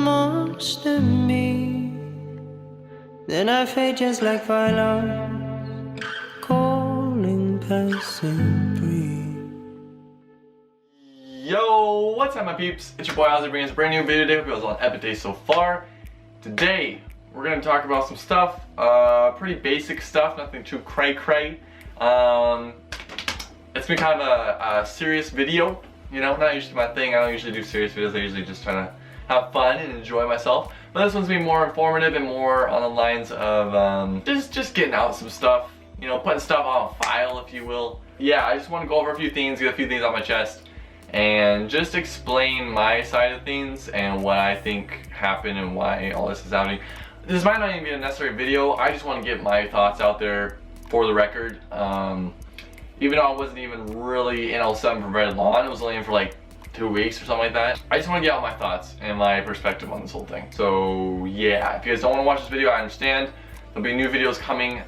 most of me. Then I fade just like violence, calling passing breeze. Yo, what's up my peeps? It's your boy Auizy bringing us a brand new video today. Hope you guys all had an epic day so far. Today, we're going to talk about some stuff, pretty basic stuff, nothing too cray-cray. It's been kind of a serious video, you know, not usually my thing. I don't usually do serious videos, I usually just try to have fun and enjoy myself. But this one's gonna be more informative and more on the lines of just getting out some stuff, you know, putting stuff on a file, if you will. Yeah, I just want to go over a few things, get a few things off my chest, and just explain my side of things and what I think happened and why all this is happening. This might not even be a necessary video. I just want to get my thoughts out there for the record. Even though I wasn't even really in L7 for very long, it was only in for like 2 weeks or something like that. I just want to get out my thoughts and my perspective on this whole thing. So yeah, if you guys don't want to watch this video, I understand. There'll be new videos coming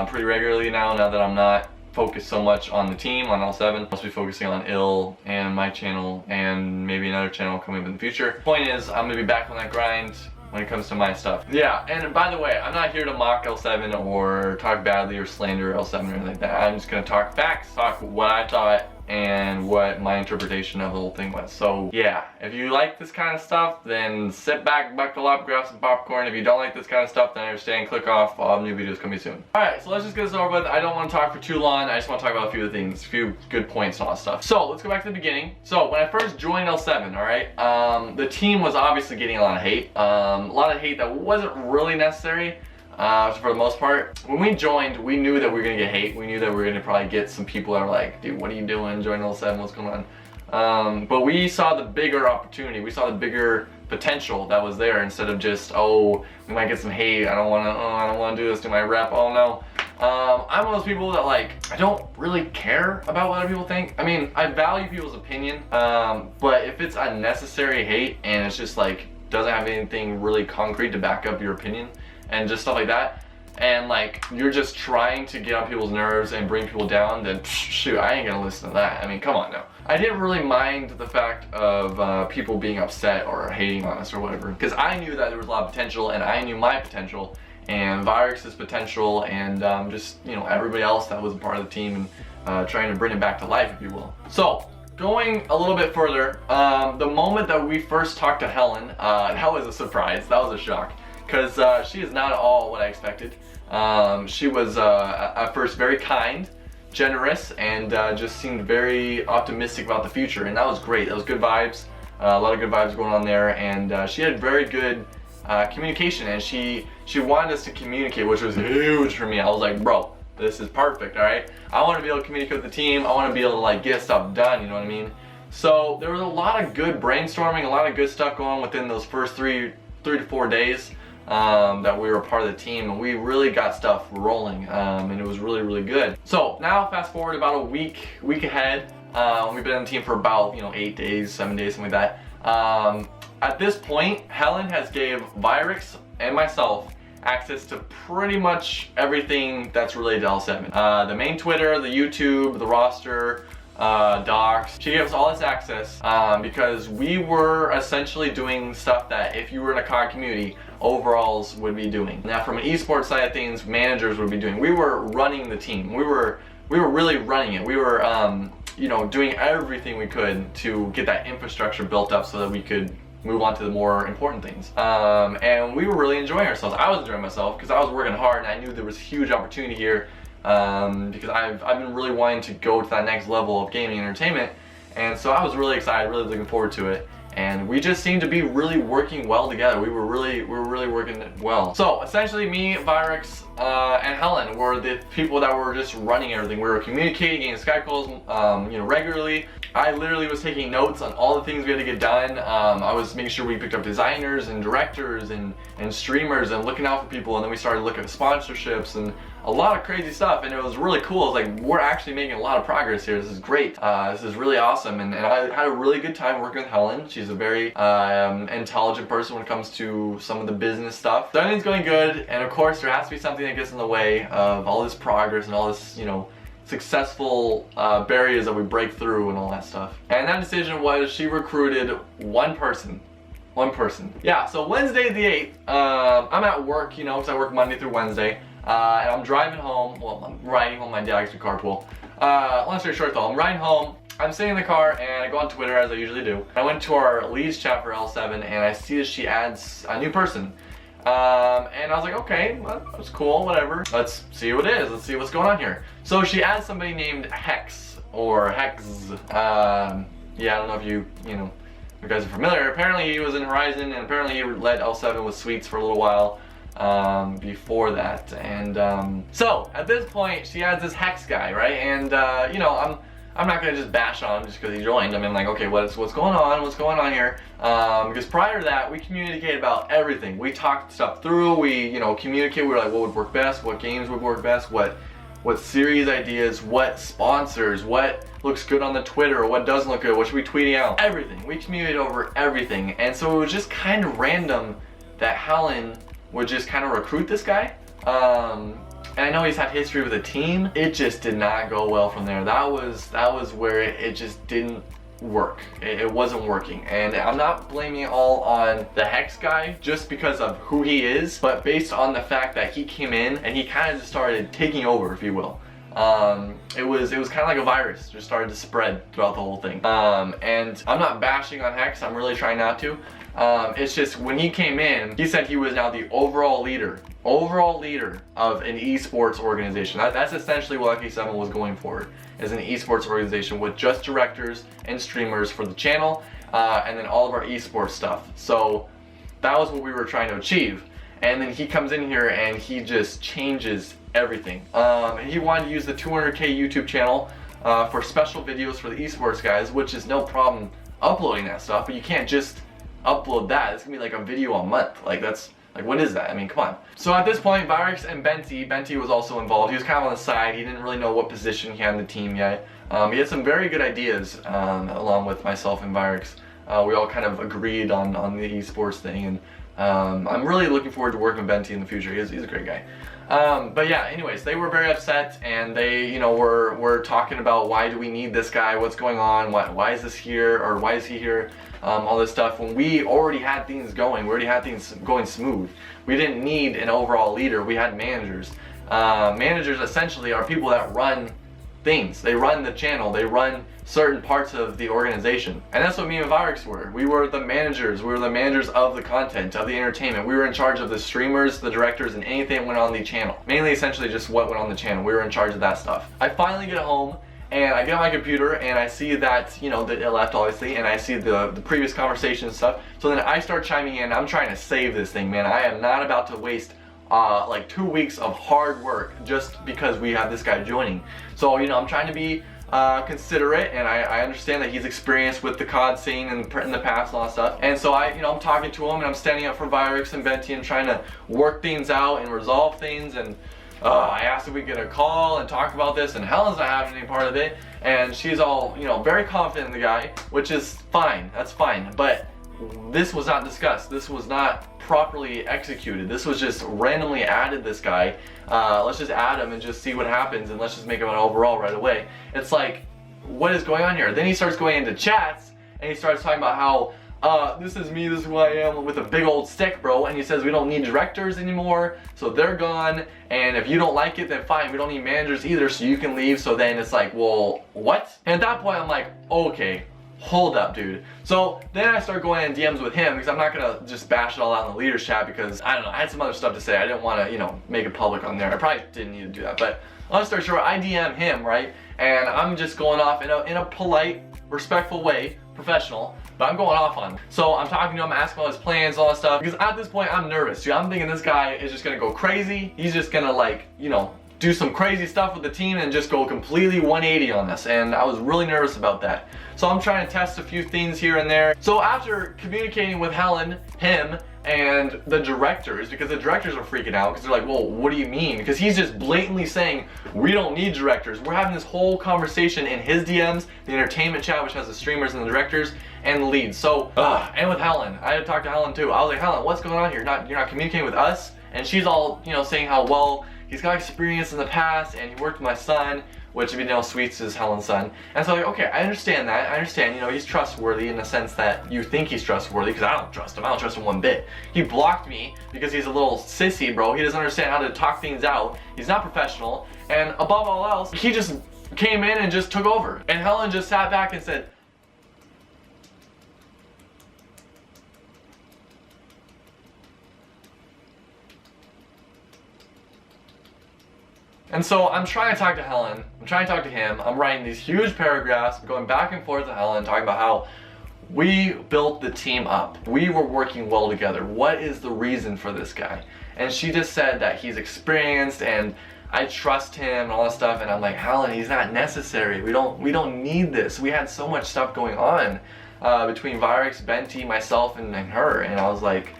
pretty regularly now that I'm not focused so much on the team, on L7. I'll be focusing on ill and my channel and maybe another channel coming up in the future. Point is, I'm going to be back on that grind when it comes to my stuff. Yeah, and by the way, I'm not here to mock L7 or talk badly or slander L7 or anything like that. I'm just gonna talk facts, talk what I thought and what my interpretation of the whole thing was. So yeah, if you like this kind of stuff, then sit back, buckle up, grab some popcorn. If you don't like this kind of stuff, then I understand, click off. I'll have new videos coming soon. Alright, so let's just get this over with. I don't want to talk for too long. I just want to talk about a few of the things, a few good points and all that stuff. So let's go back to the beginning. So when I first joined L7, alright, the team was obviously getting a lot of hate. A lot of hate that wasn't really necessary. For the most part, when we joined, we knew that we were gonna get hate. We knew that we were gonna probably get some people that were like, dude, what are you doing? Join L7, what's going on? But we saw the bigger opportunity. We saw the bigger potential that was there instead of just, oh, we might get some hate. I don't wanna do this to my rep. Oh no. I'm one of those people that like, I don't really care about what other people think. I mean, I value people's opinion, but if it's unnecessary hate and it's just like, doesn't have anything really concrete to back up your opinion, and just stuff like that, and like you're just trying to get on people's nerves and bring people down, then shoot, I ain't gonna listen to that. I mean, come on now. I didn't really mind the fact of people being upset or hating on us or whatever, because I knew that there was a lot of potential, and I knew my potential and Virux's potential, and just, you know, everybody else that was a part of the team, and trying to bring it back to life, if you will. So going a little bit further, the moment that we first talked to Helen, that was a surprise. That was a shock. Because she is not at all what I expected. She was at first very kind, generous, and just seemed very optimistic about the future, and that was great. That was good vibes, a lot of good vibes going on there, and she had very good communication, and she wanted us to communicate, which was huge for me. I was like, bro, this is perfect, all right? I want to be able to communicate with the team. I want to be able to like get stuff done, you know what I mean? So there was a lot of good brainstorming, a lot of good stuff going on within those first three to 4 days. That we were a part of the team, and we really got stuff rolling, and it was really good. So now fast forward about a week ahead, we've been on the team for about, you know, 8 days, 7 days, something like that. At this point, Helen has gave Virux and myself access to pretty much everything that's related to L7. The main Twitter, the YouTube, the roster, docs. She gave us all this access because we were essentially doing stuff that if you were in a COD community, overalls would be doing. Now from an esports side of things, managers would be doing. We were running the team. We were really running it. We were you know, doing everything we could to get that infrastructure built up so that we could move on to the more important things. And we were really enjoying ourselves. I was enjoying myself because I was working hard, and I knew there was huge opportunity here. Because I've been really wanting to go to that next level of gaming and entertainment, and so I was really excited, really looking forward to it, and we just seemed to be really working well together. We were really working well. So essentially, me, Virux, and Helen were the people that were just running everything. We were communicating, getting Skype calls, you know, regularly. I literally was taking notes on all the things we had to get done. I was making sure we picked up designers and directors and streamers and looking out for people, and then we started looking at sponsorships and a lot of crazy stuff, and it was really cool. It was like, we're actually making a lot of progress here. This is great. This is really awesome, and I had a really good time working with Helen. She's a very intelligent person when it comes to some of the business stuff. So everything's going good, and of course there has to be something that gets in the way of all this progress and all this, you know, successful barriers that we break through and all that stuff. And that decision was she recruited one person One person. Yeah, so Wednesday the 8th, I'm at work, you know, because I work Monday through Wednesday, and I'm driving home. Well, I'm riding home. My dad likes to carpool. Long story short though, I'm riding home. I'm sitting in the car and I go on Twitter as I usually do. I went to our leads chat for L7 and I see that she adds a new person. And I was like, okay, well, that's cool, whatever. Let's see who it is. Let's see what's going on here. So she adds somebody named Hexzs or Hexzs. Yeah, I don't know if you guys are familiar. Apparently he was in Horizon and apparently he led L7 with Sweets for a little while before that. And so at this point she adds this Hex guy, right? And you know, I'm not gonna just bash on him just because he joined. I mean, like, okay, what's going on? What's going on here? Because prior to that, we communicated about everything. We talked stuff through. We, you know, communicate. We were like, what would work best? What games would work best? What series ideas? What sponsors? What looks good on the Twitter? What doesn't look good? What should we tweeting out? Everything. We communicated over everything, and so it was just kind of random that Helen would just kind of recruit this guy. And I know he's had history with a team. It just did not go well from there. That was where it just didn't work. It wasn't working. And I'm not blaming it all on the Hex guy just because of who he is, but based on the fact that he came in and he kind of just started taking over, if you will. It was kind of like a virus, just started to spread throughout the whole thing. And I'm not bashing on Hex, I'm really trying not to. It's just when he came in, he said he was now the overall leader of an esports organization. That's essentially what Lucky 7 was going for, is an esports organization with just directors and streamers for the channel, and then all of our esports stuff. So that was what we were trying to achieve. And then he comes in here and he just changes everything. He wanted to use the 200K YouTube channel for special videos for the esports guys, which is no problem uploading that stuff, but you can't just upload that. It's gonna be like a video a month. Like, that's like, what is that? I mean, come on. So at this point, Virux and Benti was also involved. He was kind of on the side. He didn't really know what position he had in the team yet. He had some very good ideas along with myself and Virux. We all kind of agreed on the esports thing, and I'm really looking forward to working with Benti in the future. He's a great guy. But yeah, anyways, they were very upset, and they, you know, were talking about, why do we need this guy? What's going on? Why is this here? Or why is he here? All this stuff, when we already had things going. We already had things going smooth. We didn't need an overall leader. We had managers. Managers essentially are people that run things. They run the channel. They run certain parts of the organization. And that's what me and Virux were. We were the managers. We were the managers of the content, of the entertainment. We were in charge of the streamers, the directors, and anything that went on the channel. Mainly, essentially, just what went on the channel. We were in charge of that stuff. I finally get home, and I get on my computer and I see that, you know, that it left obviously, and I see the previous conversation and stuff. So then I start chiming in. I'm trying to save this thing, man. I am not about to waste like 2 weeks of hard work just because we have this guy joining. So, you know, I'm trying to be considerate, and I understand that he's experienced with the COD scene in the past and all that stuff. And so I'm talking to him, and I'm standing up for Virux and Benti and trying to work things out and resolve things. And I asked if we could get a call and talk about this, and Helen's not having any part of it, and she's all, you know, very confident in the guy, which is fine. That's fine. But this was not discussed. This was not properly executed. This was just randomly added, this guy. Let's just add him and just see what happens, and let's just make him an overall right away. It's like, what is going on here? Then he starts going into chats, and he starts talking about how this is me, this is who I am, with a big old stick, bro. And he says we don't need directors anymore, so they're gone. And if you don't like it, then fine, we don't need managers either, so you can leave. So then it's like, well, what? And at that point, I'm like, okay, hold up, dude. So then I start going in DMs with him, because I'm not gonna just bash it all out in the leaders chat, because I don't know, I had some other stuff to say. I didn't want to, you know, make it public on there. I probably didn't need to do that. But long story short, I DM him, right? And I'm just going off in a polite, respectful way, professional, but I'm going off on him. So I'm talking to him, asking about his plans, all that stuff, because at this point I'm nervous. Dude, I'm thinking this guy is just gonna go crazy. He's just gonna, like, you know, do some crazy stuff with the team and just go completely 180 on us, and I was really nervous about that. So I'm trying to test a few things here and there. So after communicating with Helen, him, and the directors, because the directors are freaking out, because they're like, well, what do you mean? Because he's just blatantly saying, we don't need directors. We're having this whole conversation in his DMs, the entertainment chat, which has the streamers and the directors, and the leads. So, and with Helen, I had to talk to Helen too. I was like, Helen, what's going on here? You're not communicating with us? And she's all, you know, saying how, well, he's got experience in the past, and he worked with my son. which if you know, Sweets is Helen's son. And so like, okay, I understand that. I understand, you know, he's trustworthy in the sense that you think he's trustworthy, because I don't trust him. I don't trust him one bit. He blocked me because he's a little sissy, bro. He doesn't understand how to talk things out. He's not professional. And above all else, he just came in and just took over. And Helen just sat back and said, and so I'm trying to talk to Helen, I'm trying to talk to him, I'm writing these huge paragraphs, going back and forth to Helen, talking about how we built the team up. We were working well together. What is the reason for this guy? And she just said that he's experienced and I trust him and all that stuff. And I'm like, Helen, he's not necessary. We don't need this. We had so much stuff going on between Virux, Benty, myself, and her. And I was like,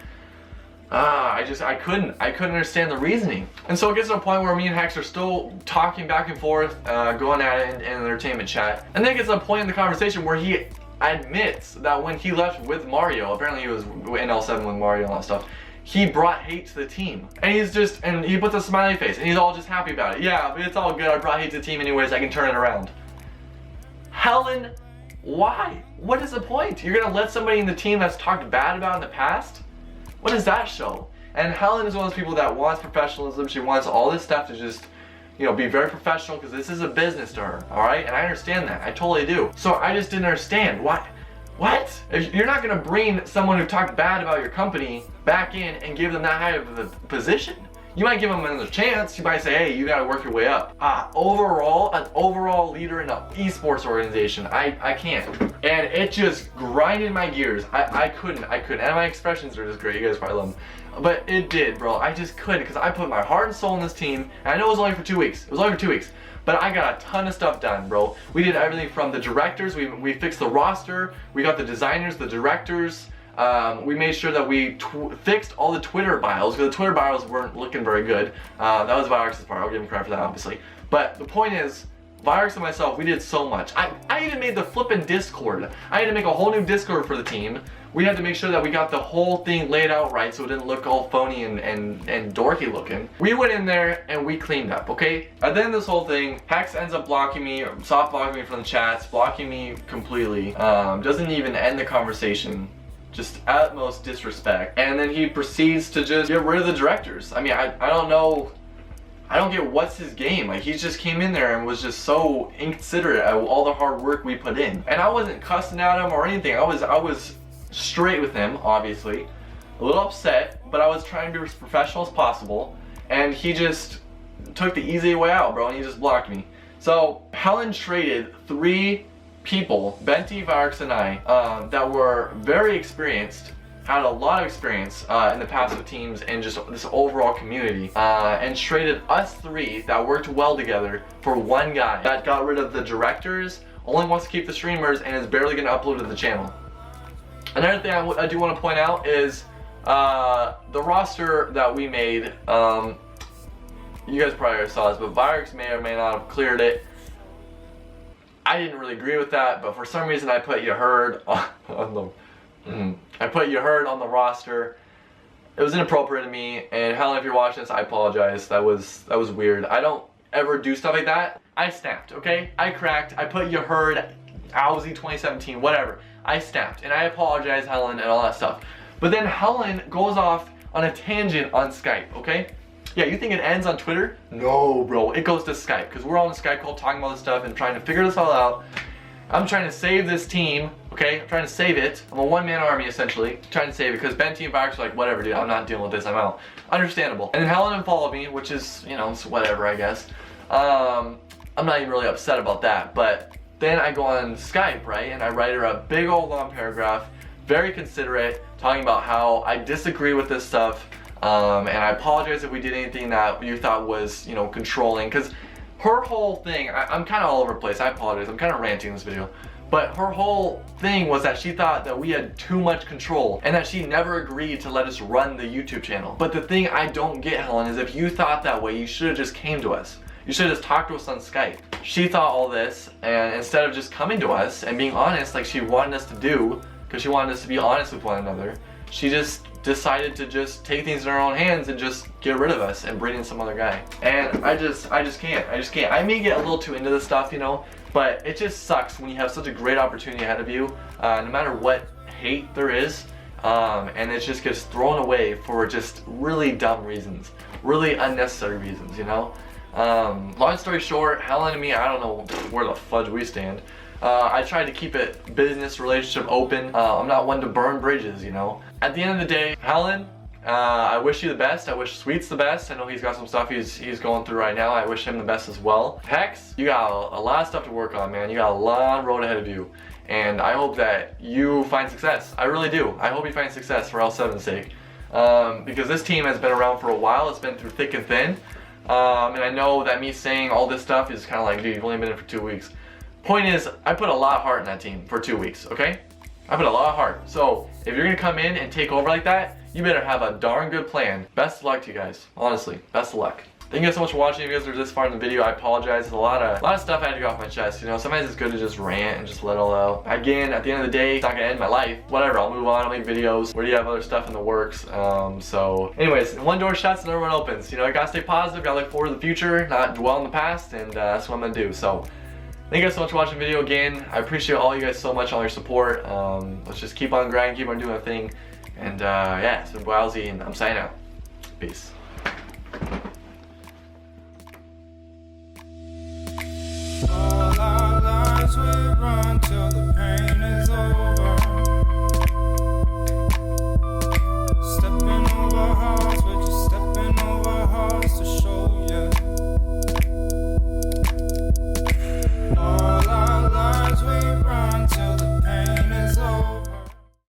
I couldn't understand the reasoning. And so it gets to a point where me and Hexzs are still talking back and forth, going at it in entertainment chat. And then it gets to a point in the conversation where he admits that when he left with Mario, apparently he was in L7 with Mario and all that stuff, he brought hate to the team. And he puts a smiley face and he's all just happy about it. Yeah, it's all good, I brought hate to the team anyways, I can turn it around. Helen, why? What is the point? You're gonna let somebody in the team that's talked bad about in the past? What does that show? And Helen is one of those people that wants professionalism. She wants all this stuff to just, you know, be very professional because this is a business to her, all right? And I understand that, I totally do. So I just didn't understand, why? What? If you're not gonna bring someone who talked bad about your company back in and give them that high of a position. You might give them another chance. You might say, hey, you gotta work your way up. An overall leader in an esports organization, I can't. And it just grinded my gears. I couldn't. And my expressions are just great. You guys probably love them. But it did, bro. I just couldn't, because I put my heart and soul in this team. And I know it was only for 2 weeks. It was only for 2 weeks. But I got a ton of stuff done, bro. We did everything from the directors. We fixed the roster. We got the designers, the directors. We made sure that we fixed all the Twitter bios, because the Twitter bios weren't looking very good. That was Virux's part. I'll give him credit for that, obviously. But the point is, Virux and myself, we did so much. I even made the flippin' Discord. I had to make a whole new Discord for the team. We had to make sure that we got the whole thing laid out right so it didn't look all phony and dorky looking. We went in there and we cleaned up, okay? At the end of this whole thing, Hex ends up blocking me, or soft blocking me from the chats, blocking me completely. Doesn't even end the conversation. Just utmost disrespect. And then he proceeds to just get rid of the directors. I mean, I don't know. I don't get what's his game. Like, he just came in there and was just so inconsiderate of all the hard work we put in. And I wasn't cussing at him or anything. I was straight with him, obviously. A little upset, but I was trying to be as professional as possible. And he just took the easy way out, bro, and he just blocked me. So Helen traded 3 people, Benty, Virux, and I, that were very experienced, had a lot of experience in the passive teams and just this overall community, and traded us 3 that worked well together for one guy that got rid of the directors, only wants to keep the streamers, and is barely going to upload to the channel. Another thing I do want to point out is the roster that we made. You guys probably already saw this, but Virux may or may not have cleared it. I didn't really agree with that, but for some reason I put you heard on the roster. It was inappropriate to me, and Helen, if you're watching this, I apologize. That was weird. I don't ever do stuff like that. I snapped, okay? I cracked. I put you heard, Auizy 2017, whatever. I snapped, and I apologize, Helen, and all that stuff. But then Helen goes off on a tangent on Skype, okay? Yeah, you think it ends on Twitter? No, bro, it goes to Skype, because we're all on a Skype call talking about this stuff and trying to figure this all out. I'm trying to save this team, okay? I'm trying to save it. I'm a one-man army, essentially, trying to save it, because Benty and Virux are like, whatever, dude, I'm not dealing with this, I'm out. Understandable. And then Helen unfollowed me, which is, you know, it's whatever, I guess. I'm not even really upset about that, but then I go on Skype, right, and I write her a big old long paragraph, very considerate, talking about how I disagree with this stuff, and I apologize if we did anything that you thought was, you know, controlling, because her whole thing, I'm kind of all over the place, I apologize, I'm kind of ranting in this video, but her whole thing was that she thought that we had too much control, and that she never agreed to let us run the YouTube channel. But the thing I don't get, Helen, is if you thought that way, you should have just came to us. You should have just talked to us on Skype. She thought all this, and instead of just coming to us and being honest like she wanted us to do, because she wanted us to be honest with one another, she just decided to just take things in our own hands and just get rid of us and bring in some other guy. And I just can't. I may get a little too into this stuff, you know, but it just sucks when you have such a great opportunity ahead of you, no matter what hate there is, and it just gets thrown away for just really dumb reasons, really unnecessary reasons, you know. Long story short, Helen and me, I don't know where the fudge we stand. I tried to keep it business relationship open. I'm not one to burn bridges, you know. At the end of the day, Helen, I wish you the best. I wish Sweet's the best. I know he's got some stuff he's going through right now. I wish him the best as well. Hexzs, you got a lot of stuff to work on, man. You got a long road ahead of you. And I hope that you find success. I really do. I hope you find success for L7's sake. Because this team has been around for a while. It's been through thick and thin. And I know that me saying all this stuff is kind of like, dude, you've only been in for 2 weeks. Point is, I put a lot of heart in that team for 2 weeks, okay? I put a lot of heart. So if you're gonna come in and take over like that, you better have a darn good plan. Best of luck to you guys, honestly, best of luck. Thank you guys so much for watching. If you guys are this far in the video, I apologize. There's a lot of stuff I had to get off my chest. You know, sometimes it's good to just rant and just let it all out. Again, at the end of the day, it's not gonna end my life. Whatever, I'll move on, I'll make videos. Where do you have other stuff in the works? So anyways, one door shuts, another one opens. You know, I gotta stay positive, gotta look forward to the future, not dwell in the past, and that's what I'm gonna do. So thank you guys so much for watching the video again. I appreciate all you guys so much, all your support. Let's just keep on grinding, keep on doing our thing. And yeah, it's been Auizy, and I'm signing out. Peace.